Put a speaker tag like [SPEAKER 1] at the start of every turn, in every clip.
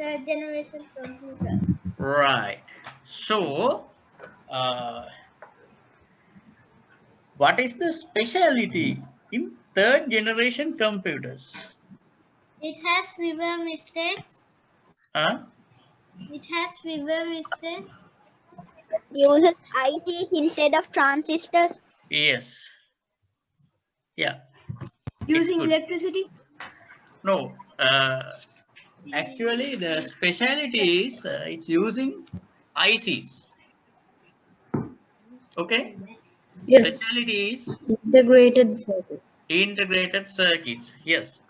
[SPEAKER 1] third generation computer.
[SPEAKER 2] Right. So, what is the specialty in third generation computers?
[SPEAKER 1] It has fewer mistakes.
[SPEAKER 2] Huh?
[SPEAKER 1] It has fewer mistakes.
[SPEAKER 3] Uses ICs instead of transistors.
[SPEAKER 2] Yes. Yeah.
[SPEAKER 1] Using
[SPEAKER 2] Good.
[SPEAKER 1] electricity.
[SPEAKER 2] No. Actually, the specialty is it's using ICs. Okay.
[SPEAKER 4] Yes.
[SPEAKER 2] Specialty is
[SPEAKER 4] Integrated circuit.
[SPEAKER 2] integrated circuits. Yes.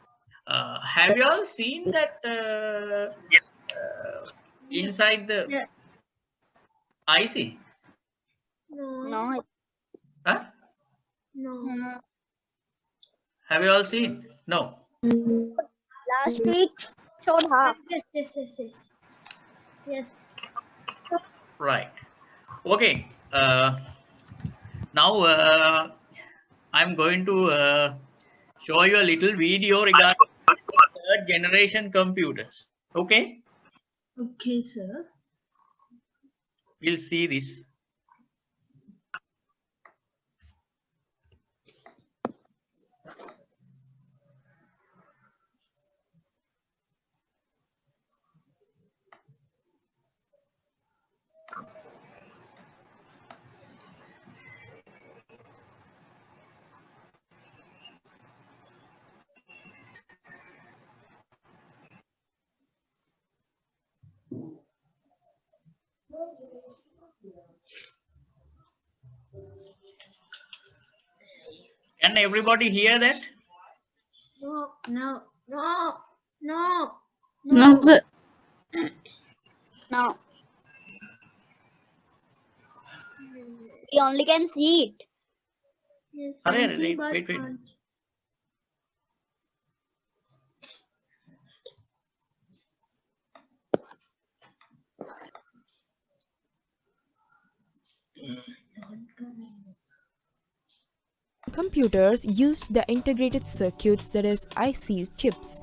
[SPEAKER 2] Have you all seen that inside the
[SPEAKER 1] Yeah.
[SPEAKER 2] IC?
[SPEAKER 3] No.
[SPEAKER 2] Huh?
[SPEAKER 1] No.
[SPEAKER 2] Have you all seen? No.
[SPEAKER 3] Last week showed half.
[SPEAKER 1] Yes. Yes.
[SPEAKER 2] Right. Okay. Now I'm going to show you a little video regarding third generation computers. Okay.
[SPEAKER 1] Okay, sir.
[SPEAKER 2] We'll see this. Can everybody hear that?
[SPEAKER 1] No.
[SPEAKER 4] No, sir.
[SPEAKER 3] No. We only can see it.
[SPEAKER 1] Yes,
[SPEAKER 2] Arey,
[SPEAKER 1] fancy, but
[SPEAKER 2] wait.
[SPEAKER 1] can't.
[SPEAKER 5] Computers used the integrated circuits, that is ICs chips.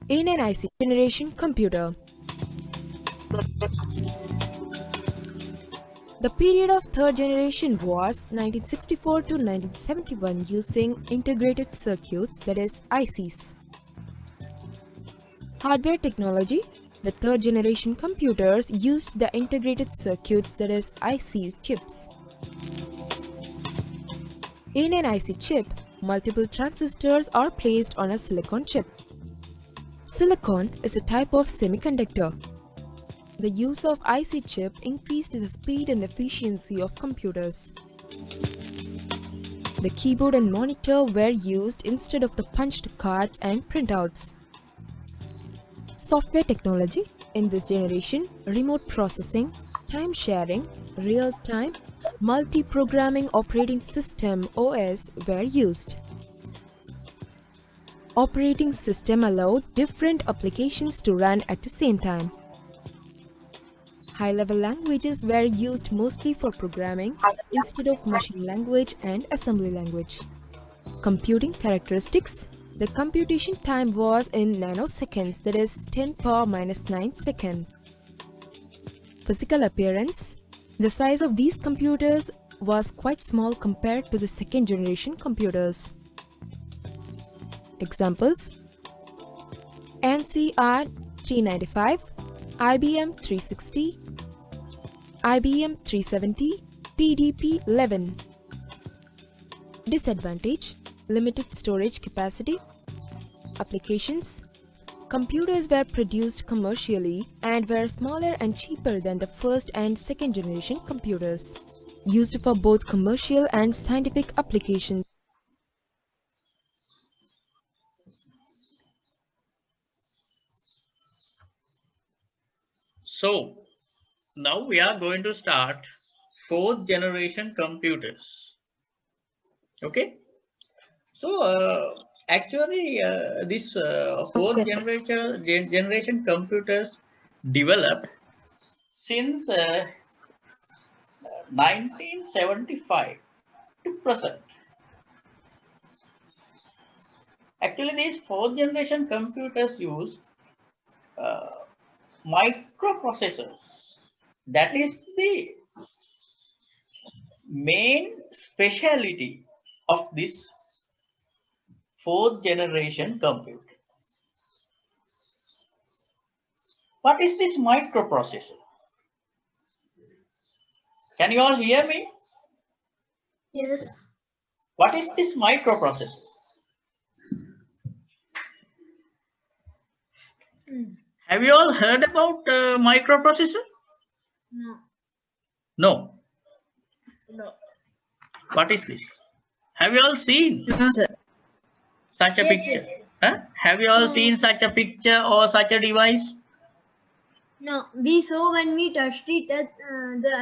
[SPEAKER 5] In an IC generation computer, the period of third generation was 1964 to 1971 using integrated circuits, that is ICs. Hardware technology. The third generation computers used the integrated circuits, that is ICs chips. In an IC chip, multiple transistors are placed on a silicon chip. Silicon is a type of semiconductor. The use of IC chip increased the speed and efficiency of computers. The keyboard and monitor were used instead of the punched cards and printouts. Software technology. In this generation, remote processing, time sharing, real-time, multi-programming operating system (OS) were used. Operating system allowed different applications to run at the same time. High-level languages were used mostly for programming instead of machine language and assembly language. Computing characteristics. The computation time was in nanoseconds, that is 10 power minus 9 second. Physical appearance. The size of these computers was quite small compared to the second generation computers. Examples: NCR 395, IBM 360, IBM 370, PDP 11. Disadvantage: limited storage capacity. Applications: computers were produced commercially and were smaller and cheaper than the first and second generation computers, used for both commercial and scientific applications.
[SPEAKER 2] So now we are going to start fourth generation computers. Okay. So actually, this fourth generation computers developed since 1975 to present. Actually, these fourth generation computers use microprocessors. That is the main speciality of this fourth generation computer. What is this microprocessor? Can you all hear me?
[SPEAKER 1] Yes.
[SPEAKER 2] What is this microprocessor? Have you all heard about microprocessor?
[SPEAKER 1] No.
[SPEAKER 2] No.
[SPEAKER 1] No.
[SPEAKER 2] What is this? Have you all seen
[SPEAKER 4] No, sir.
[SPEAKER 2] such a
[SPEAKER 1] Yes,
[SPEAKER 2] picture?
[SPEAKER 1] yes.
[SPEAKER 2] Huh? Have you all
[SPEAKER 1] No.
[SPEAKER 2] seen such a picture or such a device?
[SPEAKER 1] No, we saw when we touched it at the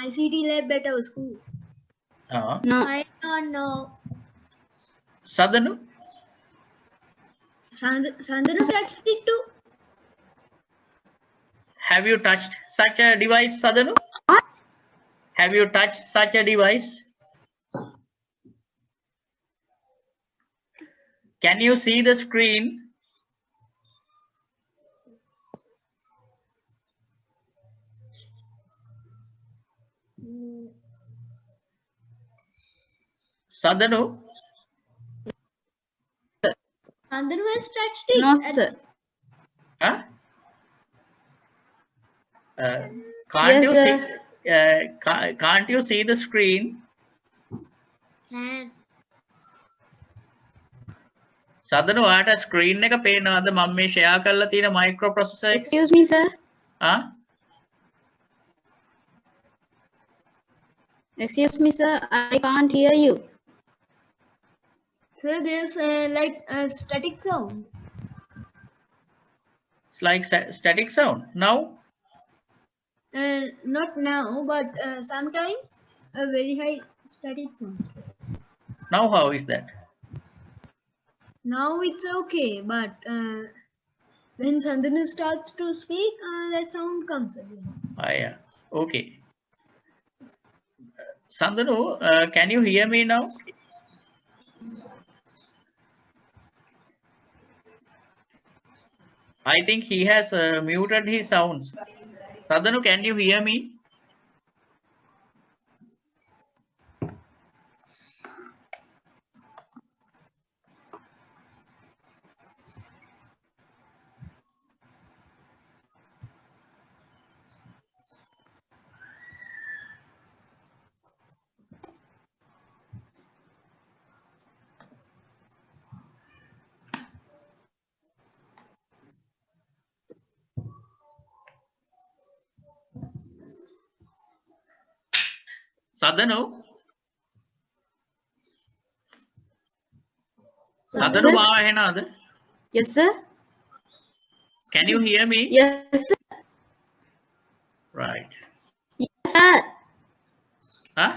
[SPEAKER 1] ICT lab at our school.
[SPEAKER 4] No.
[SPEAKER 1] I don't know.
[SPEAKER 2] Sadhanu?
[SPEAKER 1] Sandhanu touched it too.
[SPEAKER 2] Have you touched such a device, Sadhanu? Have you touched such a device? Can you see the screen? Sadhanu?
[SPEAKER 1] Sandhanu has touched it.
[SPEAKER 4] No, sir.
[SPEAKER 2] Huh? Can't
[SPEAKER 4] Yes,
[SPEAKER 2] you
[SPEAKER 4] sir.
[SPEAKER 2] see? Can't you see the screen?
[SPEAKER 1] Can.
[SPEAKER 2] සදන ඔයාට screen එක පේනවාද මම මේ share කරලා තියෙන මයික්‍රෝප්‍රොසෙසර් එක?
[SPEAKER 4] Excuse me, sir.
[SPEAKER 2] ආ?
[SPEAKER 4] Excuse me, sir. I can't hear you.
[SPEAKER 1] So there's like a static sound.
[SPEAKER 2] It's like static sound. Now?
[SPEAKER 1] Not now, but sometimes a very high static sound.
[SPEAKER 2] Now how is that?
[SPEAKER 1] Now it's okay, but when Sandhanu starts to speak, that sound comes again.
[SPEAKER 2] Ah, yeah. Okay. Sandhanu, can you hear me now? I think he has muted his sounds. Sandhanu, can you hear me? Sadhanu? Sadhanu
[SPEAKER 4] Sir?
[SPEAKER 2] මාව ඇහෙනවද?
[SPEAKER 4] Yes, sir.
[SPEAKER 2] Can you hear me?
[SPEAKER 4] Yes, sir.
[SPEAKER 2] Right.
[SPEAKER 4] Yes, sir.
[SPEAKER 2] Huh?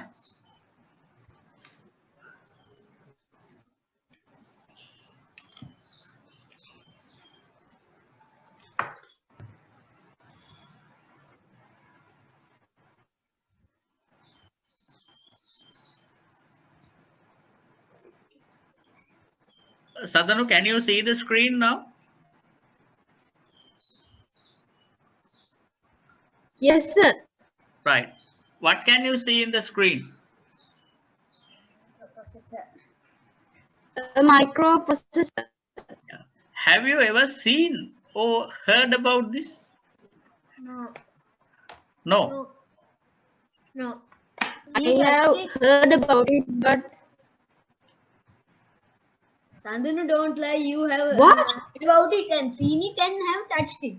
[SPEAKER 2] Sadhanu, can you see the screen now?
[SPEAKER 4] Yes, sir.
[SPEAKER 2] Right. What can you see in the screen?
[SPEAKER 4] A microprocessor.
[SPEAKER 2] Have you ever seen or heard about this?
[SPEAKER 1] No,
[SPEAKER 2] No.
[SPEAKER 1] no, no.
[SPEAKER 4] I have heard about it, but
[SPEAKER 1] Sandhanu, don't lie. You have
[SPEAKER 4] What?
[SPEAKER 1] heard about it and seen it and have touched it.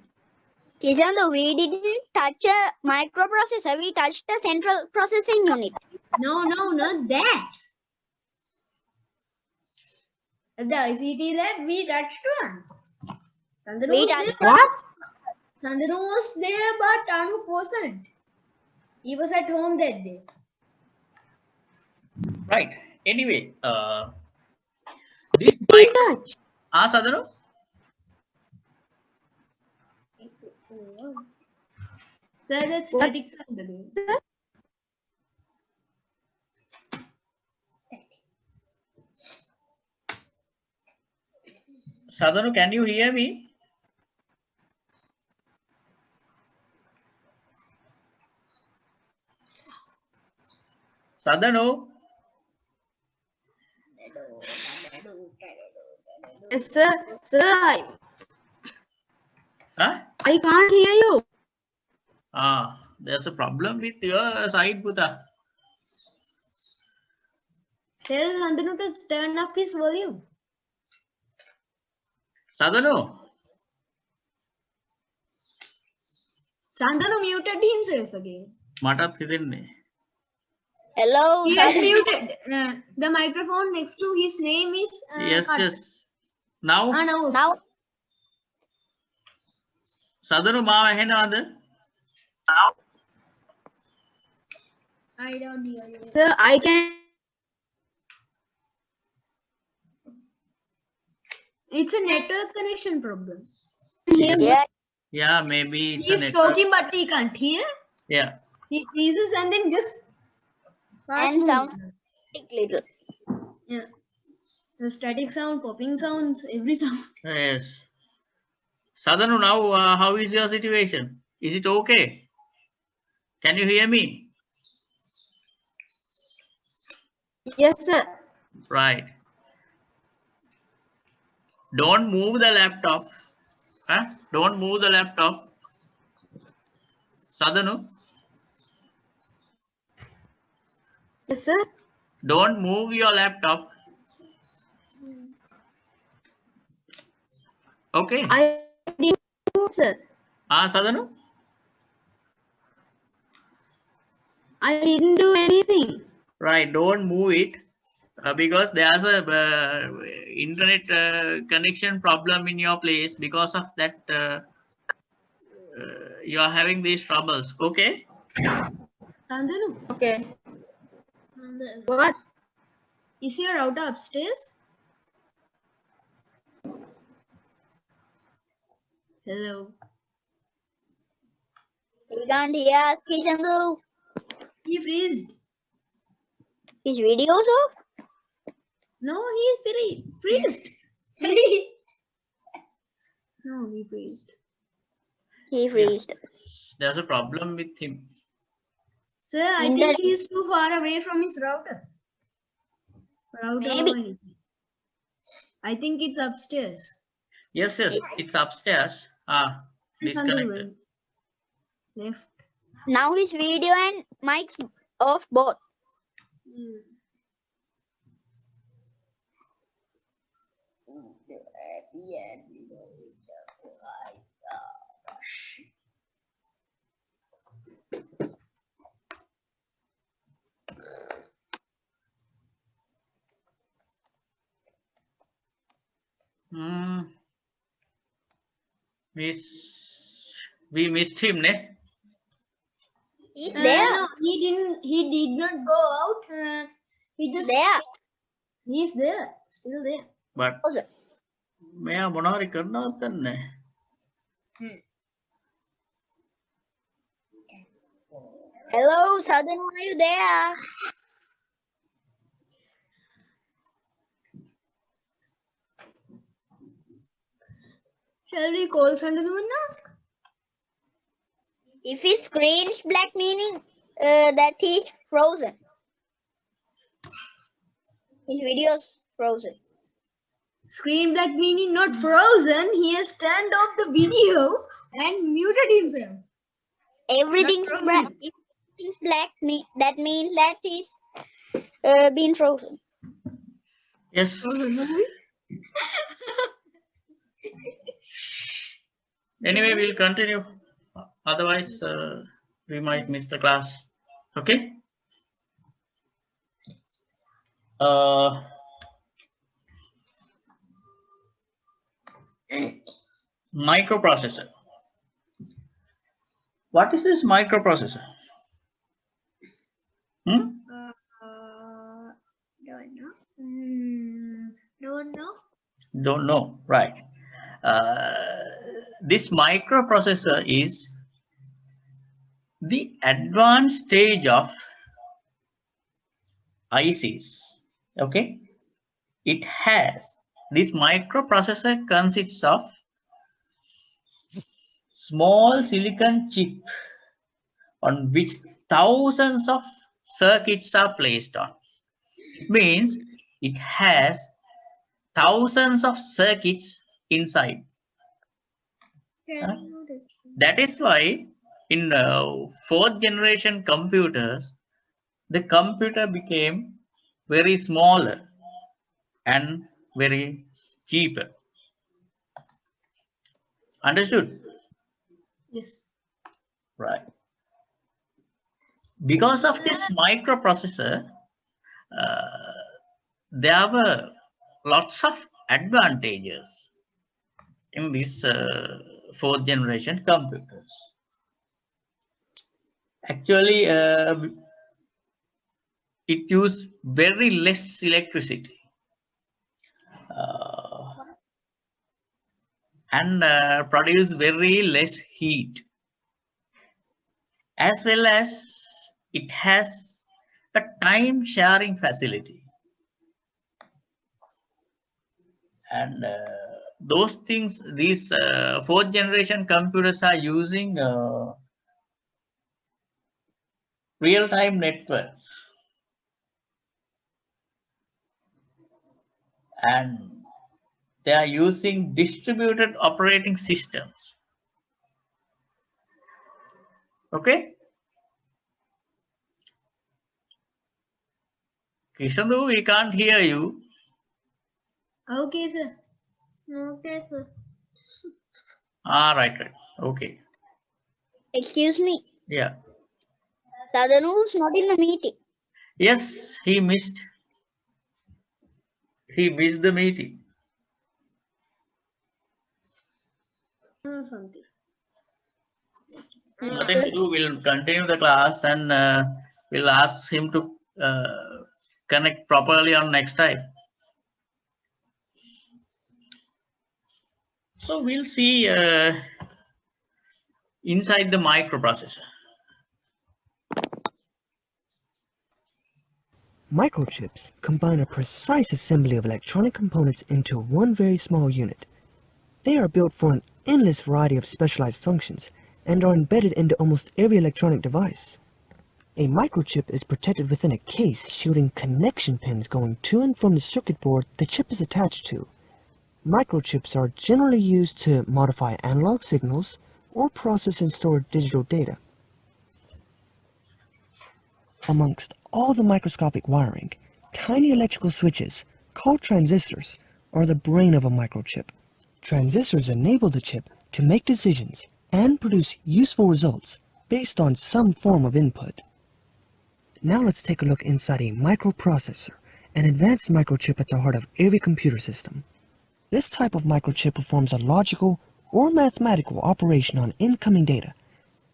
[SPEAKER 3] Kishandu, we didn't touch a microprocessor. We touched a central processing unit.
[SPEAKER 1] No, not that. At the ICT lab, we touched one. Sandhanu
[SPEAKER 3] We
[SPEAKER 1] was
[SPEAKER 3] touched
[SPEAKER 1] there,
[SPEAKER 4] what?
[SPEAKER 1] Sandhanu was there, but Anuk wasn't. He was at home that day.
[SPEAKER 2] Right. Anyway, this
[SPEAKER 4] We
[SPEAKER 2] mic.
[SPEAKER 4] touch.
[SPEAKER 2] Sadhanu?
[SPEAKER 1] Sir, that's
[SPEAKER 4] What?
[SPEAKER 1] static Sandhanu.
[SPEAKER 2] Sadhanu, can you hear me? Sadhanu,
[SPEAKER 4] Yes, sir. Sir,
[SPEAKER 2] huh?
[SPEAKER 4] I can't hear you.
[SPEAKER 2] There's a problem with your side, Puta.
[SPEAKER 1] Tell Nandanu to turn up his volume.
[SPEAKER 2] Sadhanu,
[SPEAKER 1] Sandanu muted himself again.
[SPEAKER 2] මටත් හිතෙන්නේ.
[SPEAKER 3] Hello,
[SPEAKER 1] He has
[SPEAKER 3] Sadhanu.
[SPEAKER 1] muted. The microphone next to his name is
[SPEAKER 2] Yes,
[SPEAKER 1] cut.
[SPEAKER 2] yes. Now,
[SPEAKER 1] Now.
[SPEAKER 3] Now,
[SPEAKER 2] Sadhanu මාව ඇහෙනවද?
[SPEAKER 1] I don't hear you.
[SPEAKER 4] Sir, I can
[SPEAKER 1] It's a network connection problem.
[SPEAKER 4] hear you.
[SPEAKER 3] yeah,
[SPEAKER 2] Yeah, maybe it's
[SPEAKER 1] He's
[SPEAKER 2] a network.
[SPEAKER 1] talking but he can't hear.
[SPEAKER 2] Yeah.
[SPEAKER 1] He freezes and then just fast
[SPEAKER 3] and
[SPEAKER 1] move.
[SPEAKER 3] sound little.
[SPEAKER 1] Yeah. The static sound, popping sounds, every sound.
[SPEAKER 2] Yes. Sadhanu, now how is your situation? Is it okay? Can you hear me?
[SPEAKER 4] Yes, sir.
[SPEAKER 2] Right. Don't move the laptop. Huh? Don't move the laptop. Sadhanu,
[SPEAKER 4] Yes, sir.
[SPEAKER 2] don't move your laptop. Okay.
[SPEAKER 4] I didn't do, sir.
[SPEAKER 2] Sadhanu?
[SPEAKER 4] I didn't do anything.
[SPEAKER 2] Right, don't move it because there's a internet connection problem in your place. Because of that, you are having these troubles. Okay.
[SPEAKER 1] Sandanu,
[SPEAKER 4] Okay. What?
[SPEAKER 1] is your router upstairs? Hello.
[SPEAKER 3] You can't hear us, Kishandu.
[SPEAKER 1] He freezed.
[SPEAKER 3] His videos off?
[SPEAKER 1] No, he freezed. Freeze. No, he freezed.
[SPEAKER 3] He freezed.
[SPEAKER 2] There's a problem with him.
[SPEAKER 1] Sir, I
[SPEAKER 3] Internet-
[SPEAKER 1] think he's too far away from his router.
[SPEAKER 3] Maybe.
[SPEAKER 1] or anything. I think it's upstairs.
[SPEAKER 2] Yes, yes, it's upstairs. Disconnected.
[SPEAKER 1] Left.
[SPEAKER 3] Now his video and mic's off both.
[SPEAKER 2] We missed him, ne?
[SPEAKER 3] He's there.
[SPEAKER 1] No, he didn't. He did not go out. He just.
[SPEAKER 3] There.
[SPEAKER 1] He's there. Still there.
[SPEAKER 2] But
[SPEAKER 3] Oh, sir.
[SPEAKER 2] මෙයා මොනවාරි කරනවද දන්නේ.
[SPEAKER 3] Hello, Southern, are you there?
[SPEAKER 1] Shall we call Sandanu and ask?
[SPEAKER 3] If his screen is black, meaning that he's frozen. His video's frozen.
[SPEAKER 1] Screen black meaning not frozen. He has turned off the video and muted himself.
[SPEAKER 3] Everything's
[SPEAKER 1] frozen.
[SPEAKER 3] black. If everything's black, that means that he's been frozen.
[SPEAKER 2] Yes. Anyway, we'll continue. Otherwise, we might miss the class. Okay. Microprocessor. What is this microprocessor?
[SPEAKER 1] Don't know. Don't know.
[SPEAKER 2] Don't know, right? This microprocessor is the advanced stage of ICs. Okay, this microprocessor consists of small silicon chip on which thousands of circuits are placed on. It means it has thousands of circuits inside. That is why in fourth generation computers, the computer became very smaller and very cheaper. Understood?
[SPEAKER 1] Yes.
[SPEAKER 2] Right. Because of this microprocessor, there were lots of advantages in this fourth generation computers. Actually, it used very less electricity and produce very less heat, as well as it has a time sharing facility. And those things, these fourth generation computers are using real-time networks, and they are using distributed operating systems. Okay, Kishandu, we can't hear you.
[SPEAKER 1] Okay, sir. Okay, sir.
[SPEAKER 2] Right. Okay.
[SPEAKER 3] Excuse me.
[SPEAKER 2] Yeah.
[SPEAKER 3] Tadanu's not in the meeting.
[SPEAKER 2] Yes, he missed. He missed the meeting.
[SPEAKER 1] Something.
[SPEAKER 2] Nothing to do. We'll continue the class and we'll ask him to connect properly on next time. So we'll see inside the microprocessor.
[SPEAKER 6] Microchips combine a precise assembly of electronic components into one very small unit. They are built for an endless variety of specialized functions and are embedded into almost every electronic device. A microchip is protected within a case shielding connection pins going to and from the circuit board the chip is attached to. Microchips are generally used to modify analog signals or process and store digital data. Amongst all the microscopic wiring, tiny electrical switches, called transistors, are the brain of a microchip. Transistors enable the chip to make decisions and produce useful results based on some form of input. Now let's take a look inside a microprocessor, an advanced microchip at the heart of every computer system. This type of microchip performs a logical or mathematical operation on incoming data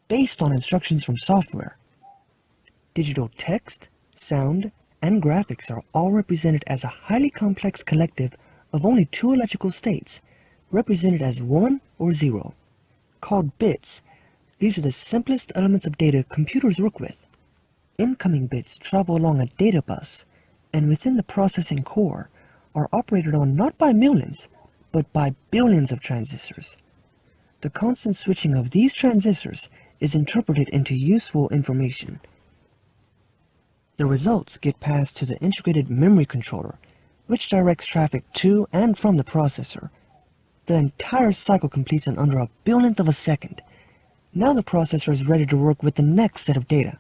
[SPEAKER 6] based on instructions from software. Digital text, sound, and graphics are all represented as a highly complex collective of only two electrical states, represented as 1 or 0. Called bits, these are the simplest elements of data computers work with. Incoming bits travel along a data bus, and within the processing core are operated on not by millions, but by billions of transistors. The constant switching of these transistors is interpreted into useful information. The results get passed to the integrated memory controller, which directs traffic to and from the processor. The entire cycle completes in under a billionth of a second. Now the processor is ready to work with the next set of data.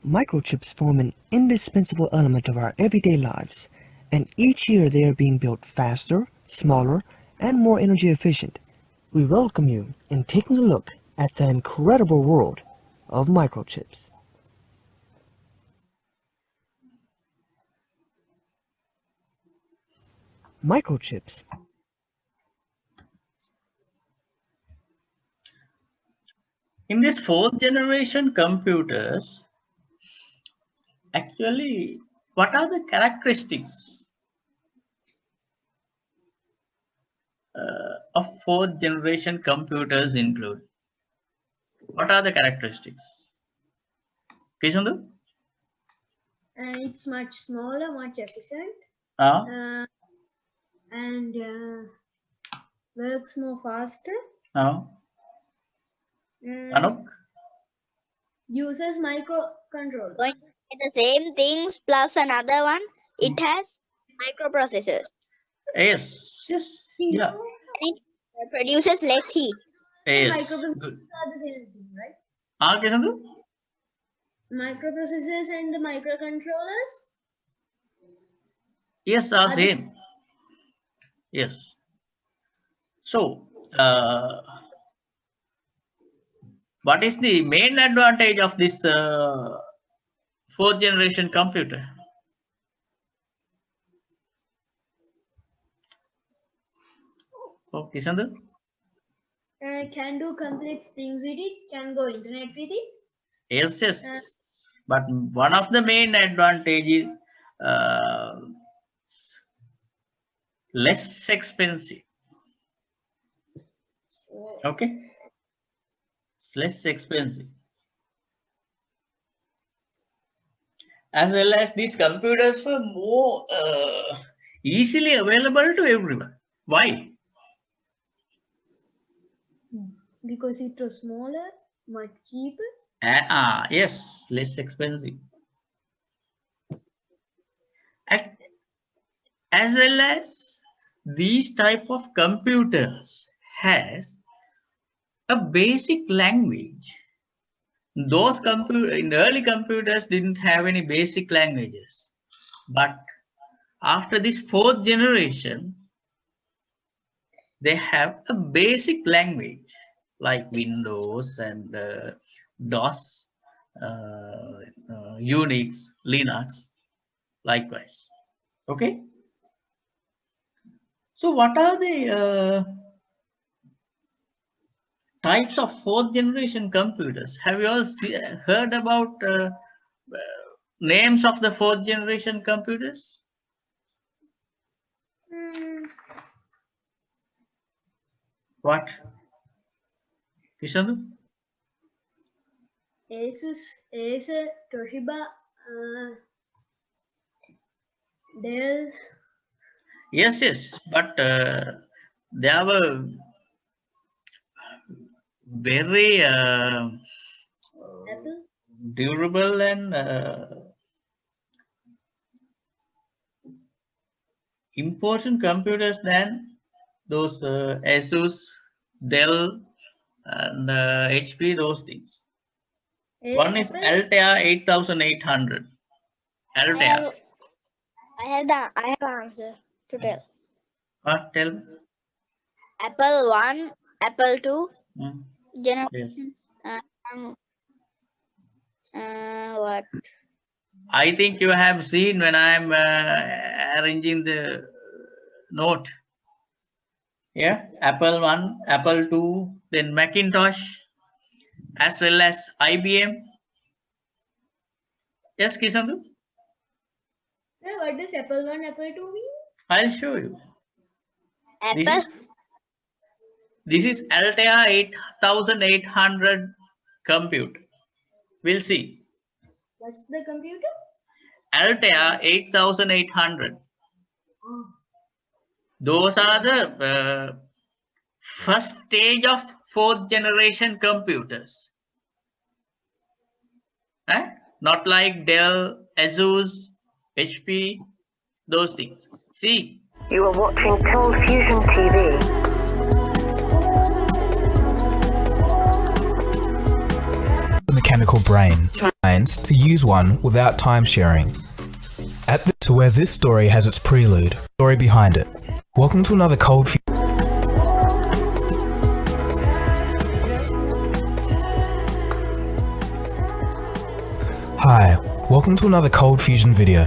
[SPEAKER 6] Microchips form an indispensable element of our everyday lives, and each year they are being built faster, smaller, and more energy efficient. We welcome you in taking a look at the incredible world of microchips. Microchips.
[SPEAKER 2] In this fourth generation computers, actually, what are the characteristics of fourth generation computers include? What are the characteristics? Kishandu?
[SPEAKER 1] It's much smaller, much efficient, and works more faster.
[SPEAKER 2] Anuk?
[SPEAKER 1] Uses microcontroller.
[SPEAKER 3] The same things plus another one. It has microprocessors.
[SPEAKER 2] Yes, yeah,
[SPEAKER 3] It produces less heat.
[SPEAKER 2] yes.
[SPEAKER 1] Microprocessors
[SPEAKER 2] Good.
[SPEAKER 1] are the same thing, right?
[SPEAKER 2] Okay, Sandhu?
[SPEAKER 1] Microprocessors and the microcontrollers.
[SPEAKER 2] Yes,
[SPEAKER 1] Are the
[SPEAKER 2] same. Yes. So, what is the main advantage of this fourth generation computer? Okay, Sandhu?
[SPEAKER 1] Can do complex things with it. Can go internet with it.
[SPEAKER 2] Yes, yes. But one of the main advantages less expensive. Okay, it's less expensive. As well as these computers were more easily available to everyone. Why?
[SPEAKER 1] Because it was smaller, much cheaper.
[SPEAKER 2] Yes, less expensive. As well as these type of computers has a basic language. Those in early computers didn't have any basic languages, but after this fourth generation, they have a basic language like Windows and DOS, Unix, Linux, likewise. Okay. So what are the types of fourth generation computers? Have you all heard about names of the fourth generation computers? What? Kishandu?
[SPEAKER 1] Asus, Acer, Toshiba, Dell.
[SPEAKER 2] Yes, but they were very
[SPEAKER 1] Apple.
[SPEAKER 2] Durable and important computers than those Asus, Dell, and HP. Those things. One is Altair 8800. Altair.
[SPEAKER 3] I have an answer to tell.
[SPEAKER 2] What? Tell me.
[SPEAKER 3] Apple 1, Apple 2,
[SPEAKER 2] Yes.
[SPEAKER 3] What?
[SPEAKER 2] I think you have seen when I am arranging the note. Yeah, Apple 1, Apple 2, then Macintosh, as well as IBM. Yes, Kishandu?
[SPEAKER 1] What does Apple 1, Apple 2 mean?
[SPEAKER 2] I'll show you.
[SPEAKER 3] Apple?
[SPEAKER 2] This is Altair 8800 computer. We'll see.
[SPEAKER 1] What's the computer?
[SPEAKER 2] Altair 8800.
[SPEAKER 1] Oh.
[SPEAKER 2] Those are the first stage of fourth generation computers. Not like Dell, Asus, HP, those things. See.
[SPEAKER 7] You are watching Cold Fusion TV.
[SPEAKER 8] The mechanical brain tries to use one without time sharing. To where this story has its prelude, story behind it. Welcome to another Cold Fusion. Hi, welcome to another Cold Fusion video.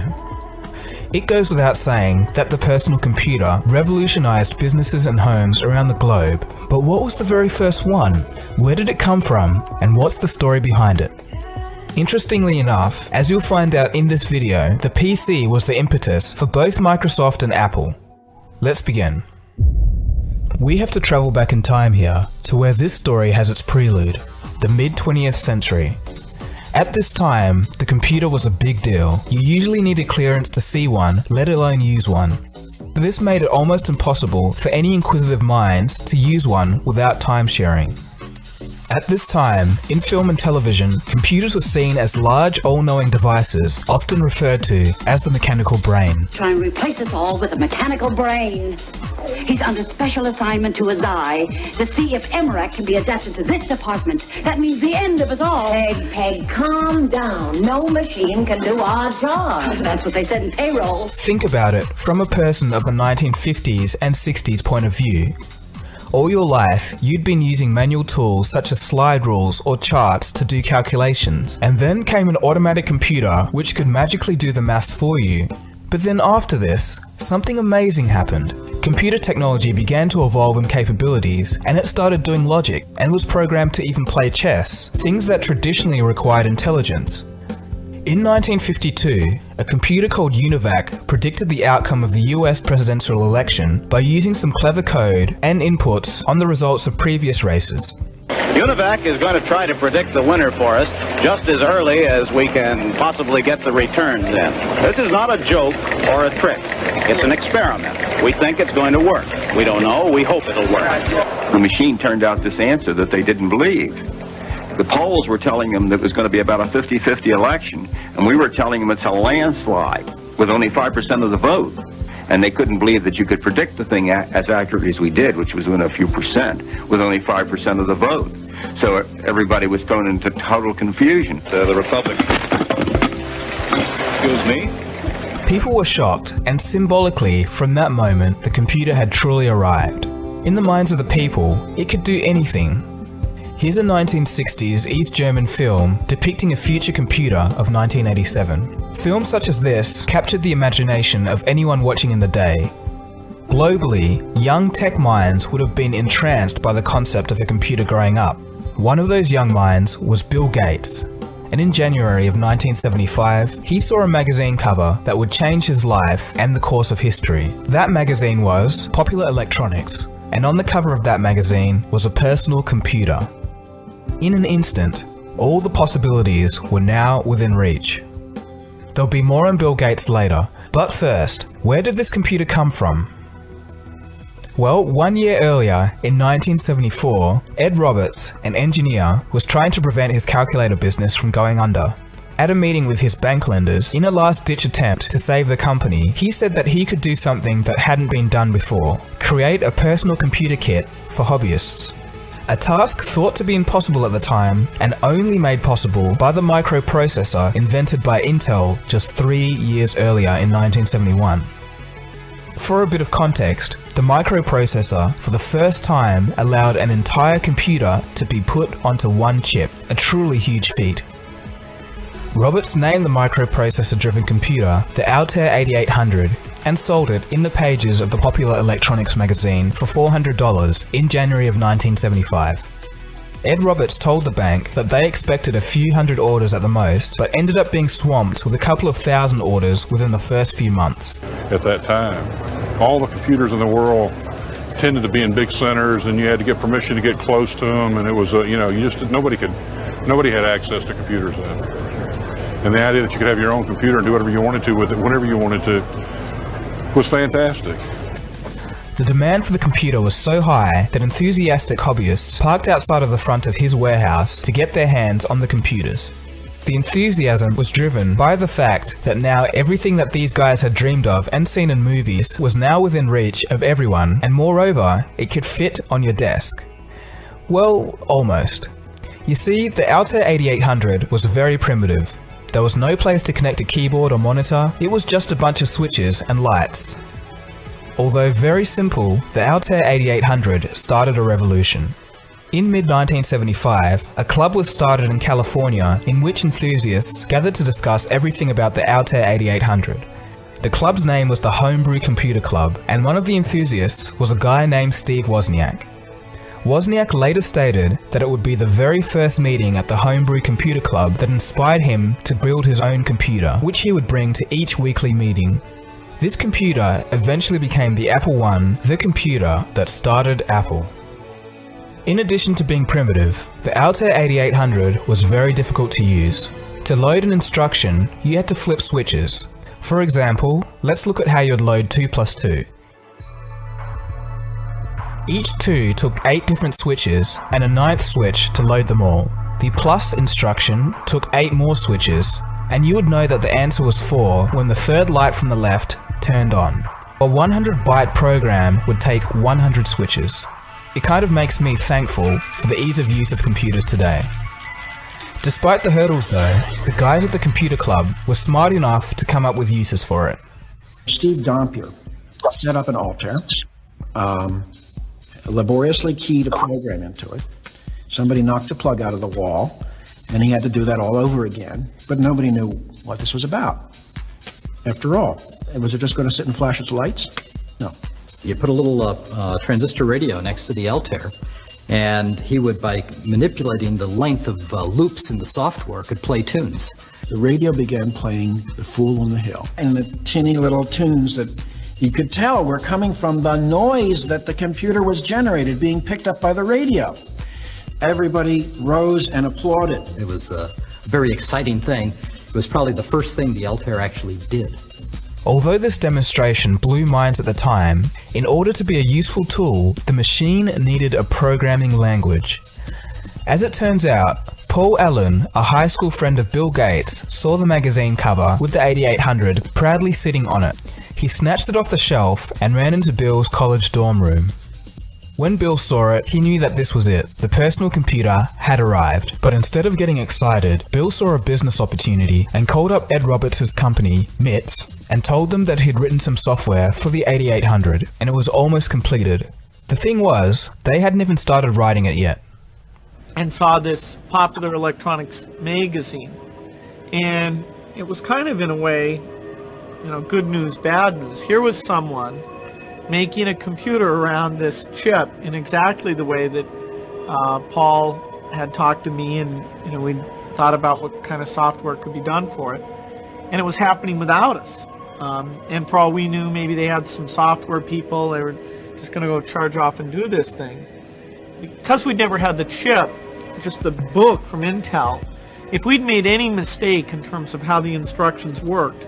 [SPEAKER 8] It goes without saying that the personal computer revolutionized businesses and homes around the globe, but what was the very first one? Where did it come from? And what's the story behind it? Interestingly enough, as you'll find out in this video, the PC was the impetus for both Microsoft and Apple. Let's begin. We have to travel back in time here to where this story has its prelude, the mid-20th century. At this time, the computer was a big deal. You usually needed clearance to see one, let alone use one. This made it almost impossible for any inquisitive minds to use one without time sharing. At this time, in film and television, computers were seen as large, all-knowing devices, often referred to as the mechanical brain.
[SPEAKER 9] Try and replace us all with a mechanical brain. He's under special assignment to Azai to see if Emmerich can be adapted to this department. That means the end of us all.
[SPEAKER 7] Peg, calm down. No machine can do our job.
[SPEAKER 9] That's what they said in payroll.
[SPEAKER 8] Think about it from a person of the 1950s and 60s point of view. All your life, you'd been using manual tools such as slide rules or charts to do calculations, and then came an automatic computer which could magically do the maths for you. But then after this, something amazing happened. Computer technology began to evolve in capabilities, and it started doing logic and was programmed to even play chess, things that traditionally required intelligence. In 1952, a computer called UNIVAC predicted the outcome of the US presidential election by using some clever code and inputs on the results of previous races.
[SPEAKER 10] UNIVAC is going to try to predict the winner for us just as early as we can possibly get the returns in. This is not a joke or a trick. It's an experiment. We think it's going to work. We don't know. We hope it'll work.
[SPEAKER 11] The machine turned out this answer that they didn't believe. The polls were telling them that it was going to be about a 50-50 election, and we were telling them it's a landslide with only 5% of the vote. And they couldn't believe that you could predict the thing as accurately as we did, which was within a few percent, with only 5% of the vote. So everybody was thrown into total confusion.
[SPEAKER 10] The Republican. Excuse me?
[SPEAKER 8] People were shocked, and symbolically, from that moment, the computer had truly arrived. In the minds of the people, it could do anything. Here's a 1960s East German film depicting a future computer of 1987. Films such as this captured the imagination of anyone watching in the day. Globally, young tech minds would have been entranced by the concept of a computer growing up. One of those young minds was Bill Gates, and in January of 1975, he saw a magazine cover that would change his life and the course of history. That magazine was Popular Electronics, and on the cover of that magazine was a personal computer. In an instant, all the possibilities were now within reach. There'll be more on Bill Gates later, but first, where did this computer come from? Well, 1 year earlier, in 1974, Ed Roberts, an engineer, was trying to prevent his calculator business from going under. At a meeting with his bank lenders, in a last-ditch attempt to save the company, he said that he could do something that hadn't been done before: create a personal computer kit for hobbyists. A task thought to be impossible at the time, and only made possible by the microprocessor invented by Intel just 3 years earlier in 1971. For a bit of context, the microprocessor for the first time allowed an entire computer to be put onto one chip, a truly huge feat. Roberts named the microprocessor-driven computer the Altair 8800 and sold it in the pages of the Popular Electronics magazine for $400 in January of 1975. Ed Roberts told the bank that they expected a few hundred orders at the most, but ended up being swamped with a couple of thousand orders within the first few months.
[SPEAKER 12] At that time, all the computers in the world tended to be in big centers, and you had to get permission to get close to them, and it was, nobody had access to computers then. And the idea that you could have your own computer and do whatever you wanted to with it, whenever you wanted to, was fantastic.
[SPEAKER 8] The demand for the computer was so high that enthusiastic hobbyists parked outside of the front of his warehouse to get their hands on the computers. The enthusiasm was driven by the fact that now everything that these guys had dreamed of and seen in movies was now within reach of everyone, and moreover, it could fit on your desk. Well, almost. You see, the Altair 8800 was very primitive. There was no place to connect a keyboard or monitor, it was just a bunch of switches and lights. Although very simple, the Altair 8800 started a revolution. In mid-1975, a club was started in California in which enthusiasts gathered to discuss everything about the Altair 8800. The club's name was the Homebrew Computer Club, and one of the enthusiasts was a guy named Steve Wozniak. Wozniak later stated that it would be the very first meeting at the Homebrew Computer Club that inspired him to build his own computer, which he would bring to each weekly meeting. This computer eventually became the Apple I, the computer that started Apple. In addition to being primitive, the Altair 8800 was very difficult to use. To load an instruction, you had to flip switches. For example, let's look at how you'd load 2 + 2. Each two took 8 different switches and a 9th switch to load them all. The plus instruction took 8 more switches, and you would know that the answer was 4 when the third light from the left turned on. A 100-byte program would take 100 switches. It kind of makes me thankful for the ease of use of computers today. Despite the hurdles though, the guys at the computer club were smart enough to come up with uses for it.
[SPEAKER 13] Steve Dompier set up an Altair, laboriously keyed a program into it. Somebody knocked the plug out of the wall, and he had to do that all over again, but nobody knew what this was about. After all, was it just going to sit and flash its lights? No.
[SPEAKER 14] You put a little transistor radio next to the Altair, and he would, by manipulating the length of loops in the software, could play tunes.
[SPEAKER 13] The radio began playing The Fool on the Hill, and the tinny little tunes that you could tell were coming from the noise that the computer was generated, being picked up by the radio. Everybody rose and applauded.
[SPEAKER 14] It was a very exciting thing. It was probably the first thing the Altair actually did.
[SPEAKER 8] Although this demonstration blew minds at the time, in order to be a useful tool, the machine needed a programming language. As it turns out, Paul Allen, a high school friend of Bill Gates, saw the magazine cover with the 8800 proudly sitting on it. He snatched it off the shelf and ran into Bill's college dorm room. When Bill saw it, he knew that this was it. The personal computer had arrived. But instead of getting excited, Bill saw a business opportunity and called up Ed Roberts' company, MITS, and told them that he'd written some software for the 8800 and it was almost completed. The thing was, they hadn't even started writing it yet.
[SPEAKER 15] And saw this Popular Electronics magazine. And it was kind of, in a way, you know, good news, bad news. Here was someone making a computer around this chip in exactly the way that Paul had talked to me, and you know, we thought about what kind of software could be done for it, and it was happening without us. And for all we knew, maybe they had some software people, they were just going to go charge off and do this thing. Because we'd never had the chip, just the book from Intel, if we'd made any mistake in terms of how the instructions worked,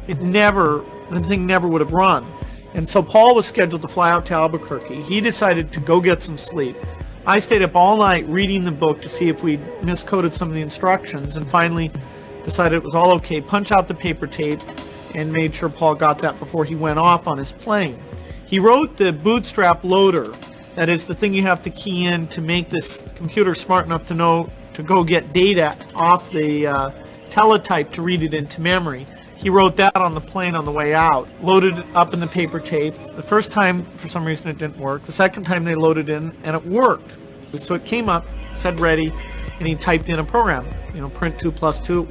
[SPEAKER 15] the thing never would have run. And so Paul was scheduled to fly out to Albuquerque. He decided to go get some sleep. I stayed up all night reading the book to see if we'd miscoded some of the instructions, and finally decided it was all okay, punch out the paper tape, and made sure Paul got that before he went off on his plane. He wrote the bootstrap loader, that is the thing you have to key in to make this computer smart enough to know to go get data off the teletype to read it into memory. He wrote that on the plane on the way out, loaded it up in the paper tape. The first time, for some reason, it didn't work. The second time they loaded in, and it worked. So it came up, said ready, and he typed in a program, you know, print 2 + 2.